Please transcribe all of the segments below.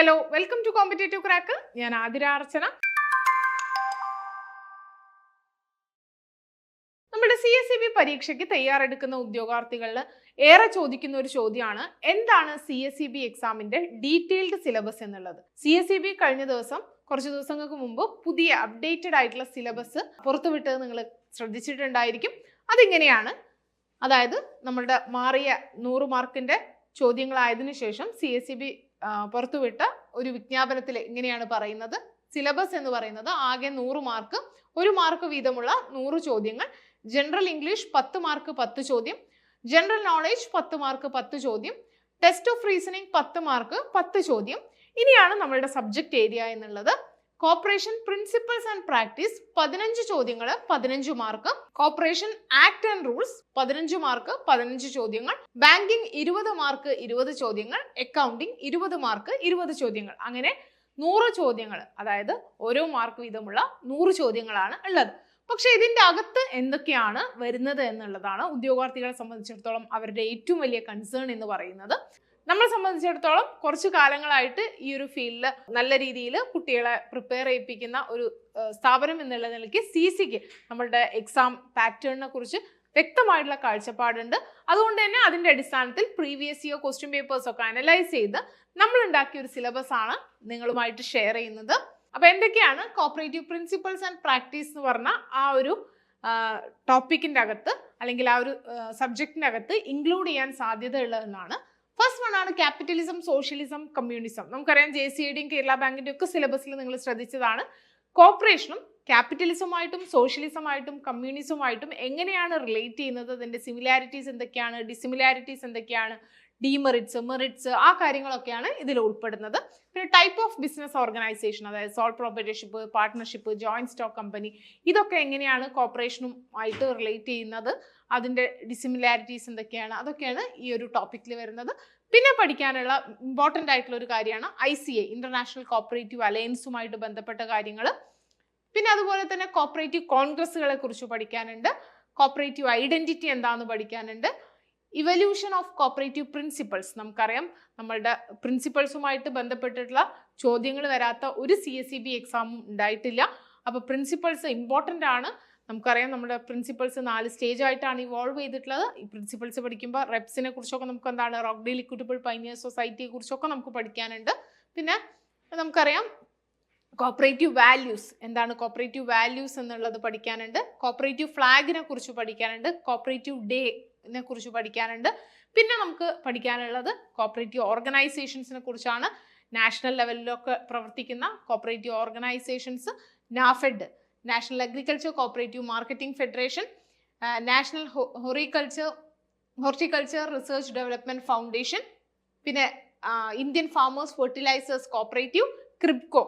Hello, welcome to competitive crack. ഞാൻ ആതിര അർച്ചന. നമ്മുടെ CSEB പരീക്ഷയ്ക്ക് തയ്യാറെടുക്കുന്ന ഉദ്യോഗാർത്ഥികളിൽ ഏറെ ചോദിക്കുന്ന ഒരു ചോദ്യമാണ്, എന്താണ് CSEB എക്സാമിന്റെ ഡീറ്റെയിൽഡ് സിലബസ് എന്നുള്ളത്. CSEB കഴിഞ്ഞ കുറച്ച് ദിവസങ്ങൾക്ക് മുമ്പ് പുതിയ അപ്ഡേറ്റഡ് ആയിട്ടുള്ള സിലബസ് പുറത്തുവിട്ടത് നിങ്ങൾ ശ്രദ്ധിച്ചിട്ടുണ്ടായിരിക്കും. അതിങ്ങനെയാണ്, അതായത് നമ്മളുടെ മാറിയ 100 മാർക്കിന്റെ ചോദ്യങ്ങളായതിനു ശേഷം CSEB പുറത്തുവിട്ട ഒരു വിജ്ഞാപനത്തിൽ ഇങ്ങനെയാണ് പറയുന്നത്. സിലബസ് എന്ന് പറയുന്നത് ആകെ 100 മാർക്ക്, 1 മാർക്ക് വീതമുള്ള 100 ചോദ്യങ്ങൾ. ജനറൽ ഇംഗ്ലീഷ് 10 മാർക്ക് 10 ചോദ്യം, ജനറൽ നോളേജ് 10 മാർക്ക് 10 ചോദ്യം, ടെസ്റ്റ് ഓഫ് റീസണിംഗ് 10 മാർക്ക് 10 ചോദ്യം. ഇനിയാണ് നമ്മളുടെ സബ്ജക്ട് ഏരിയ എന്നുള്ളത്. കോർപ്പറേഷൻ പ്രിൻസിപ്പൽസ് ആൻഡ് പ്രാക്ടീസ് 15 ചോദ്യങ്ങൾ 15 mark, corporation act and rules 15 mark 15 ചോദ്യങ്ങൾ, ബാങ്കിങ് 20 മാർക്ക് 20 ചോദ്യങ്ങൾ, അക്കൗണ്ടിങ് 20 മാർക്ക് 20 ചോദ്യങ്ങൾ. അങ്ങനെ 100 ചോദ്യങ്ങൾ, അതായത് ഓരോ മാർക്ക് വീതമുള്ള 100 ചോദ്യങ്ങളാണ് ഉള്ളത്. പക്ഷെ ഇതിന്റെ അകത്ത് എന്തൊക്കെയാണ് വരുന്നത് എന്നുള്ളതാണ് ഉദ്യോഗാർത്ഥികളെ സംബന്ധിച്ചിടത്തോളം അവരുടെ ഏറ്റവും വലിയ കൺസേൺ എന്ന് പറയുന്നത്. നമ്മളെ സംബന്ധിച്ചിടത്തോളം കുറച്ചു കാലങ്ങളായിട്ട് ഈ ഒരു ഫീൽഡിൽ നല്ല രീതിയിൽ കുട്ടികളെ പ്രിപ്പയർ ചെയ്യിപ്പിക്കുന്ന ഒരു സ്ഥാപനം എന്നുള്ള നിലയ്ക്ക് CCക്ക് നമ്മളുടെ എക്സാം പാറ്റേണിനെ കുറിച്ച് വ്യക്തമായിട്ടുള്ള കാഴ്ചപ്പാടുണ്ട്. അതുകൊണ്ട് തന്നെ അതിന്റെ അടിസ്ഥാനത്തിൽ പ്രീവിയസ് ഇയർ ക്വസ്റ്റ്യൻ പേപ്പേഴ്സ് ഒക്കെ അനലൈസ് ചെയ്ത് നമ്മൾ ഉണ്ടാക്കിയ ഒരു സിലബസ് ആണ് നിങ്ങളുമായിട്ട് ഷെയർ ചെയ്യുന്നത്. അപ്പൊ എന്തൊക്കെയാണ് കോപ്പറേറ്റീവ് പ്രിൻസിപ്പൽസ് ആൻഡ് പ്രാക്ടീസ് എന്ന് പറഞ്ഞ ആ ഒരു ടോപ്പിക്കിന്റെ അകത്ത് അല്ലെങ്കിൽ ആ ഒരു സബ്ജക്റ്റിന്റെ അകത്ത് ഇൻക്ലൂഡ് ചെയ്യാൻ സാധ്യത ഉള്ളതെന്നാണ്. ഫസ്റ്റ് വൺ ആണ് ക്യാപിറ്റലിസം, സോഷ്യലിസം, കമ്മ്യൂണിസം. നമുക്കറിയാം JCEയുടെയും കേരള ബാങ്കിന്റെ ഒക്കെ സിലബസിൽ നിങ്ങൾ ശ്രദ്ധിച്ചതാണ്. കോർപ്പറേഷനും ക്യാപിറ്റലിസമായിട്ടും സോഷ്യലിസമായിട്ടും കമ്മ്യൂണിസമായിട്ടും എങ്ങനെയാണ് റിലേറ്റ് ചെയ്യുന്നത്, അതിന്റെ സിമിലാരിറ്റീസ് എന്തൊക്കെയാണ്, ഡിസിമിലാരിറ്റീസ് എന്തൊക്കെയാണ്, ഡിമെറിറ്റ്സ്, മെറിറ്റ്സ്, ആ കാര്യങ്ങളൊക്കെയാണ് ഇതിൽ ഉൾപ്പെടുന്നത്. പിന്നെ ടൈപ്പ് ഓഫ് ബിസിനസ് ഓർഗനൈസേഷൻ, അതായത് soul proprietorship, partnership, joint stock company, ഇതൊക്കെ എങ്ങനെയാണ് കോർപ്പറേഷനും ആയിട്ട് റിലേറ്റ് ചെയ്യുന്നത്, അതിന്റെ ഡിസിമിലാരിറ്റീസ് എന്തൊക്കെയാണ്, അതൊക്കെയാണ് ഈ ഒരു ടോപ്പിക്കിൽ വരുന്നത്. പിന്നെ പഠിക്കാനുള്ള ഇമ്പോർട്ടൻ്റ് ആയിട്ടുള്ള ഒരു കാര്യമാണ് ICA, ഇന്റർനാഷണൽ കോപ്പറേറ്റീവ് അലയൻസുമായിട്ട് ബന്ധപ്പെട്ട കാര്യങ്ങൾ. പിന്നെ അതുപോലെ തന്നെ കോപ്പറേറ്റീവ് കോൺഗ്രസ്സുകളെ കുറിച്ച് പഠിക്കാനുണ്ട്, കോപ്പറേറ്റീവ് ഐഡന്റിറ്റി എന്താണെന്ന് പഠിക്കാനുണ്ട്, ഇവല്യൂഷൻ ഓഫ് കോപ്പറേറ്റീവ് പ്രിൻസിപ്പൾസ്. നമുക്കറിയാം നമ്മളുടെ പ്രിൻസിപ്പൾസുമായിട്ട് ബന്ധപ്പെട്ടിട്ടുള്ള ചോദ്യങ്ങൾ വരാത്ത ഒരു CSEB എക്സാമും ഉണ്ടായിട്ടില്ല. അപ്പോൾ പ്രിൻസിപ്പൾസ് ഇമ്പോർട്ടൻ്റ് ആണ്. നമുക്കറിയാം നമ്മുടെ പ്രിൻസിപ്പൾസ് 4 സ്റ്റേജ് ആയിട്ടാണ് ഇവോൾവ് ചെയ്തിട്ടുള്ളത്. ഈ പ്രിൻസിപ്പൾസ് പഠിക്കുമ്പോൾ റെപ്സിനെ കുറിച്ചൊക്കെ നമുക്ക് എന്താണ്, റോക്ക്ഡെയിൽ ഇക്വിറ്റബിൾ പൈനിയേഴ്സ് സൊസൈറ്റിയെ കുറിച്ചൊക്കെ നമുക്ക് പഠിക്കാനുണ്ട്. പിന്നെ നമുക്കറിയാം കോപ്പറേറ്റീവ് വാല്യൂസ് എന്താണ്, കോപ്പറേറ്റീവ് വാല്യൂസ് എന്നുള്ളത് പഠിക്കാനുണ്ട്, കോപ്പറേറ്റീവ് ഫ്ലാഗിനെ കുറിച്ച് പഠിക്കാനുണ്ട്, കോപ്പറേറ്റീവ് ഡേനെ കുറിച്ച് പഠിക്കാനുണ്ട്. പിന്നെ നമുക്ക് പഠിക്കാനുള്ളത് കോപ്പറേറ്റീവ് ഓർഗനൈസേഷൻസിനെ കുറിച്ചാണ്. നാഷണൽ ലെവലിലൊക്കെ പ്രവർത്തിക്കുന്ന cooperative organisations, NAFED, national agriculture cooperative marketing federation, national horticulture research development foundation, പിന്നെ Indian farmers fertilisers cooperative, KRIBHCO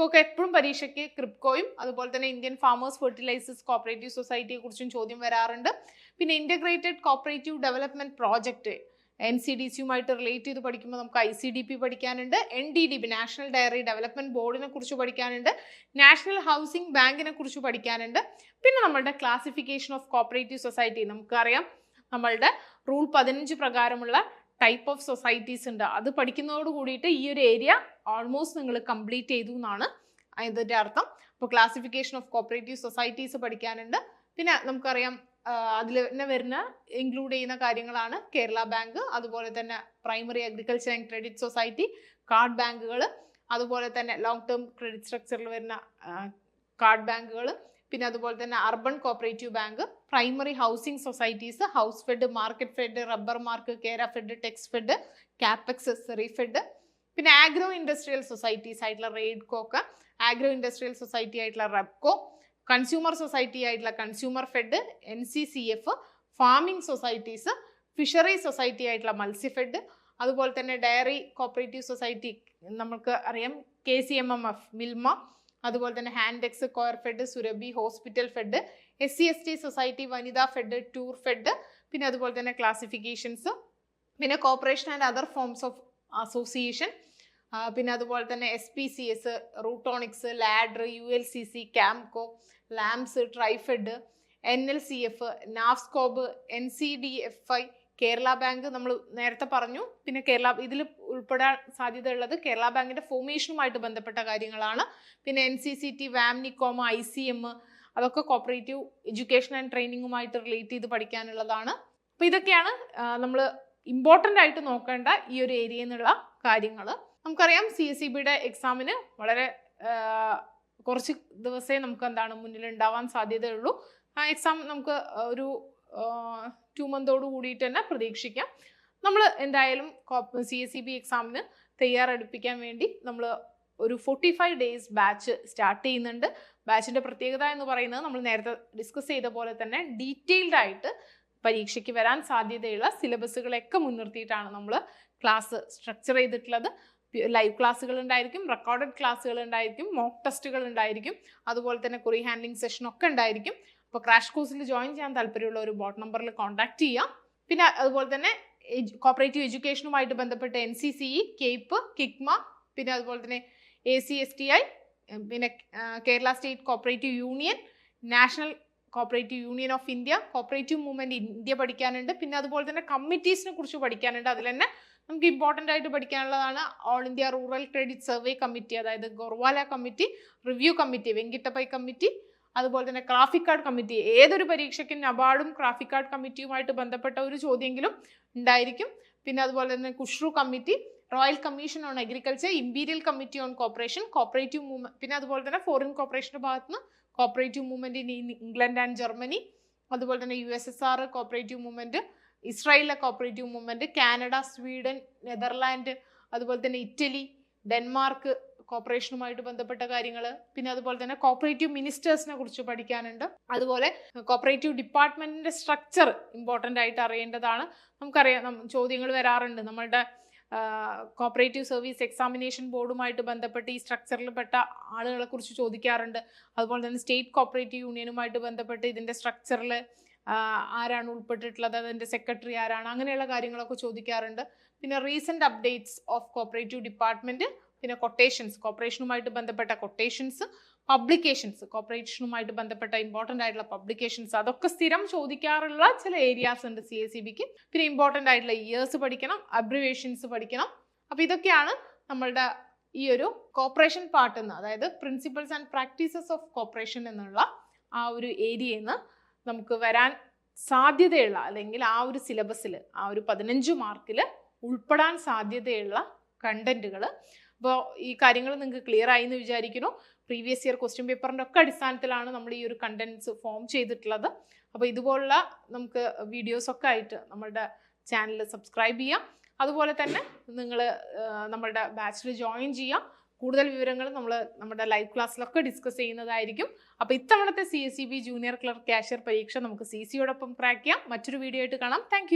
ഒക്കെ എപ്പോഴും പരീക്ഷയ്ക്ക് ക്രിപ്കോയും അതുപോലെ തന്നെ ഇന്ത്യൻ ഫാമേഴ്സ് ഫെർട്ടിലൈസേഴ്സ് കോപ്പറേറ്റീവ് സൊസൈറ്റിയെ കുറിച്ചും ചോദ്യം വരാറുണ്ട്. പിന്നെ ഇന്റഗ്രേറ്റഡ് കോപ്പറേറ്റീവ് ഡെവലപ്മെന്റ് പ്രോജക്റ്റ് NCDCയുമായിട്ട് റിലേറ്റ് ചെയ്ത് പഠിക്കുമ്പോൾ നമുക്ക് ICDP പഠിക്കാനുണ്ട്, NDDB, നാഷണൽ ഡയറി ഡെവലപ്മെന്റ് ബോർഡിനെ കുറിച്ച് പഠിക്കാനുണ്ട്, നാഷണൽ ഹൗസിംഗ് ബാങ്കിനെ കുറിച്ച് പഠിക്കാനുണ്ട്. പിന്നെ നമ്മളുടെ ക്ലാസിഫിക്കേഷൻ ഓഫ് കോപ്പറേറ്റീവ് സൊസൈറ്റി, നമുക്കറിയാം നമ്മളുടെ റൂൾ 15 പ്രകാരമുള്ള ടൈപ്പ് ഓഫ് സൊസൈറ്റീസ് ഉണ്ട്. അത് പഠിക്കുന്നതോട് കൂടിയിട്ട് ഈ ഒരു ഏരിയ ഓൾമോസ്റ്റ് നിങ്ങൾ കംപ്ലീറ്റ് ചെയ്തു എന്നാണ് ഇതിൻ്റെ അർത്ഥം. അപ്പോൾ ക്ലാസിഫിക്കേഷൻ ഓഫ് കോപ്പറേറ്റീവ് സൊസൈറ്റീസ് പഠിക്കാനുണ്ട്. പിന്നെ നമുക്കറിയാം അതിൽ തന്നെ വരുന്ന ഇൻക്ലൂഡ് ചെയ്യുന്ന കാര്യങ്ങളാണ് കേരള ബാങ്ക്, അതുപോലെ തന്നെ primary agriculture and credit society, card ബാങ്കുകൾ, അതുപോലെ തന്നെ ലോങ് ടേം ക്രെഡിറ്റ് സ്ട്രക്ചറിൽ വരുന്ന കാർഡ് ബാങ്കുകൾ, പിന്നെ അതുപോലെ തന്നെ urban cooperative bank, primary housing societies, Housefed, Marketfed, Rubbermark, Kerafed, Texfed, Capex, Serifed, പിന്നെ ആഗ്രോ ഇൻഡസ്ട്രിയൽ സൊസൈറ്റീസ് ആയിട്ടുള്ള റെയ്ഡ്കോക്ക്, ആഗ്രോ ഇൻഡസ്ട്രിയൽ സൊസൈറ്റി ആയിട്ടുള്ള റെബ്കോ, കൺസ്യൂമർ സൊസൈറ്റി ആയിട്ടുള്ള Consumerfed, NCCF, farming societies, fishery society ആയിട്ടുള്ള മത്സ്യഫെഡ്, അതുപോലെ തന്നെ ഡയറി കോപ്പറേറ്റീവ് സൊസൈറ്റി നമുക്ക് അറിയാം KCMMF, മിൽമ, അതുപോലെ തന്നെ Hantex, Coirfed, Surabhi, Hospitalfed, SC/ST society, Vanithafed, Tourfed, പിന്നെ അതുപോലെ തന്നെ ക്ലാസിഫിക്കേഷൻസ്, പിന്നെ corporation and other forms of association, പിന്നെ അതുപോലെ തന്നെ SPCS, Rutronix, Ladder, ULCC, Kamco, LAMPS, TRIFED, NLCF, NAFSCOB, NCDFI, Kerala bank നമ്മൾ നേരത്തെ പറഞ്ഞു. പിന്നെ ഇതിൽ ഉൾപ്പെടാൻ സാധ്യതയുള്ളത് കേരള ബാങ്കിന്റെ ഫോർമേഷനുമായിട്ട് ബന്ധപ്പെട്ട കാര്യങ്ങളാണ്. പിന്നെ NCCT, WAM, NICOM, ICM, അതൊക്കെ കോപ്പറേറ്റീവ് എഡ്യൂക്കേഷൻ ആൻഡ് ട്രെയിനിങ്ങുമായിട്ട് റിലേറ്റ് ചെയ്ത് പഠിക്കാനുള്ളതാണ്. അപ്പൊ ഇതൊക്കെയാണ് നമ്മൾ ഇമ്പോർട്ടൻ്റ് ആയിട്ട് നോക്കേണ്ട ഈ ഒരു ഏരിയയിൽ നിന്നുള്ള കാര്യങ്ങൾ. നമുക്കറിയാം CSEBയുടെ എക്സാമിന് വളരെ കുറച്ച് ദിവസമേ നമുക്ക് മുന്നിൽ ഉണ്ടാവാൻ സാധ്യതയുള്ളൂ. ആ എക്സാം നമുക്ക് ഒരു 2 മന്തോട് കൂടിയിട്ട് തന്നെ പ്രതീക്ഷിക്കാം. നമ്മൾ എന്തായാലും CSEB എക്സാമിന് തയ്യാറെടുപ്പിക്കാൻ വേണ്ടി നമ്മൾ ഒരു 45 ഡേയ്സ് ബാച്ച് സ്റ്റാർട്ട് ചെയ്യുന്നുണ്ട്. ബാച്ചിന്റെ പ്രത്യേകത എന്ന് പറയുന്നത് നമ്മൾ നേരത്തെ ഡിസ്കസ് ചെയ്ത പോലെ തന്നെ ഡീറ്റെയിൽഡ് ആയിട്ട് പരീക്ഷയ്ക്ക് വരാൻ സാധ്യതയുള്ള സിലബസുകളൊക്കെ മുൻനിർത്തിയിട്ടാണ് നമ്മൾ ക്ലാസ് സ്ട്രക്ചർ ചെയ്തിട്ടുള്ളത്. ലൈവ് ക്ലാസ്സുകൾ ഉണ്ടായിരിക്കും, റെക്കോർഡഡ് ക്ലാസ്സുകൾ ഉണ്ടായിരിക്കും, മോക്ക് ടെസ്റ്റുകൾ ഉണ്ടായിരിക്കും, അതുപോലെ തന്നെ ക്വറി ഹാൻഡ്ലിംഗ് സെഷൻ ഒക്കെ ഉണ്ടായിരിക്കും. അപ്പോൾ ക്രാഷ് കോഴ്സിൽ ജോയിൻ ചെയ്യാൻ താല്പര്യമുള്ള ഒരു ബോട്ട് നമ്പറിൽ കോൺടാക്ട് ചെയ്യാം. പിന്നെ അതുപോലെ തന്നെ കോപ്പറേറ്റീവ് എഡ്യൂക്കേഷനുമായിട്ട് ബന്ധപ്പെട്ട് NCCE, KEIP, KICMA, പിന്നെ അതുപോലെ തന്നെ ACSTI, പിന്നെ Kerala state cooperative union, national cooperative union of India, cooperative movement India പഠിക്കാനുണ്ട്. പിന്നെ അതുപോലെ തന്നെ കമ്മിറ്റീസിനെ കുറിച്ച് പഠിക്കാനുണ്ട്. അതിൽ തന്നെ നമുക്ക് ഇമ്പോർട്ടൻ്റ് ആയിട്ട് പഠിക്കാനുള്ളതാണ് all India rural credit survey committee, അതായത് Gorwala committee, review committee, Venkatappaiah committee, അതുപോലെ തന്നെ ഗ്രാഫിക് കാർഡ് കമ്മിറ്റി. ഏതൊരു പരീക്ഷയ്ക്കും നബാർഡും ഗ്രാഫിക് കാർഡ് കമ്മിറ്റിയുമായിട്ട് ബന്ധപ്പെട്ട ഒരു ചോദ്യമെങ്കിലും ഉണ്ടായിരിക്കും. പിന്നെ അതുപോലെ തന്നെ Khusro committee, royal commission on agriculture, imperial committee on cooperation, cooperative movement, പിന്നെ അതുപോലെ തന്നെ ഫോറിൻ കോപ്പറേഷന്റെ ഭാഗത്തുനിന്ന് cooperative movement in England and Germany, അതുപോലെ തന്നെ USSR കോപ്പറേറ്റീവ് മൂവ്മെന്റ്, ഇസ്രായേലിലെ cooperative movement, Canada, Sweden, Netherland, അതുപോലെ തന്നെ ഇറ്റലി, ഡെൻമാർക്ക് കോപ്പറേഷനുമായിട്ട് ബന്ധപ്പെട്ട കാര്യങ്ങൾ. പിന്നെ അതുപോലെ തന്നെ കോപ്പറേറ്റീവ് മിനിസ്റ്റേഴ്സിനെ കുറിച്ച് പഠിക്കാനുണ്ട്. അതുപോലെ കോപ്പറേറ്റീവ് ഡിപ്പാർട്ട്മെന്റിന്റെ സ്ട്രക്ചർ ഇമ്പോർട്ടൻ്റ് ആയിട്ട് അറിയേണ്ടതാണ്. നമുക്കറിയാം ചോദ്യങ്ങൾ വരാറുണ്ട്. നമ്മളുടെ കോപ്പറേറ്റീവ് സർവീസ് എക്സാമിനേഷൻ ബോർഡുമായിട്ട് ബന്ധപ്പെട്ട് ഈ സ്ട്രക്ചറിൽ പെട്ട ആളുകളെ കുറിച്ച് ചോദിക്കാറുണ്ട്. അതുപോലെ തന്നെ സ്റ്റേറ്റ് കോപ്പറേറ്റീവ് യൂണിയനുമായിട്ട് ബന്ധപ്പെട്ട് ഇതിന്റെ സ്ട്രക്ചറിൽ ആരാണ് ഉൾപ്പെട്ടിട്ടുള്ളത്, അതിന്റെ സെക്രട്ടറി ആരാണ്, അങ്ങനെയുള്ള കാര്യങ്ങളൊക്കെ ചോദിക്കാറുണ്ട്. പിന്നെ recent updates of cooperative department, പിന്നെ കൊട്ടേഷൻസ്, കോപ്പറേഷനുമായിട്ട് ബന്ധപ്പെട്ട കൊട്ടേഷൻസ്, പബ്ലിക്കേഷൻസ്, കോപ്പറേഷനുമായിട്ട് ബന്ധപ്പെട്ട ഇമ്പോർട്ടൻ്റ് ആയിട്ടുള്ള പബ്ലിക്കേഷൻസ്, അതൊക്കെ സ്ഥിരം ചോദിക്കാറുള്ള ചില ഏരിയാസ് ഉണ്ട് CSEBക്ക്. പിന്നെ ഇമ്പോർട്ടൻ്റ് ആയിട്ടുള്ള ഇയേഴ്സ് പഠിക്കണം, അബ്രിവേഷൻസ് പഠിക്കണം. അപ്പോൾ ഇതൊക്കെയാണ് നമ്മളുടെ ഈ ഒരു കോപ്പറേഷൻ പാർട്ട് എന്ന്, അതായത് principles and practices of cooperation എന്നുള്ള ആ ഒരു ഏരിയയിൽ നിന്ന് നമുക്ക് വരാൻ സാധ്യതയുള്ള, അല്ലെങ്കിൽ ആ ഒരു സിലബസിൽ ആ ഒരു 15 മാർക്കിൽ ഉൾപ്പെടാൻ സാധ്യതയുള്ള കണ്ടന്റുകൾ. അപ്പോൾ ഈ കാര്യങ്ങൾ നിങ്ങൾക്ക് ക്ലിയർ ആയി എന്ന് വിചാരിക്കുന്നു. പ്രീവിയസ് ഇയർ ക്വസ്റ്റ്യൻ പേപ്പറിൻ്റെ ഒക്കെ അടിസ്ഥാനത്തിലാണ് നമ്മൾ ഈ ഒരു കണ്ടന്റ്സ് ഫോം ചെയ്തിട്ടുള്ളത്. അപ്പോൾ ഇതുപോലുള്ള നമുക്ക് വീഡിയോസൊക്കെ ആയിട്ട് നമ്മളുടെ ചാനൽ സബ്സ്ക്രൈബ് ചെയ്യാം. അതുപോലെ തന്നെ നിങ്ങൾ നമ്മളുടെ ബാച്ചിൽ ജോയിൻ ചെയ്യാം. കൂടുതൽ വിവരങ്ങൾ നമ്മൾ നമ്മുടെ ലൈവ് ക്ലാസ്സിലൊക്കെ ഡിസ്കസ് ചെയ്യുന്നതായിരിക്കും. അപ്പോൾ ഇത്തവണത്തെ CSEB ജൂനിയർ ക്ലർക്ക് കാഷ്യർ പരീക്ഷ നമുക്ക് CC യോടൊപ്പം ക്രാക്ക് ചെയ്യാം. മറ്റൊരു വീഡിയോ ആയിട്ട് കാണാം. താങ്ക്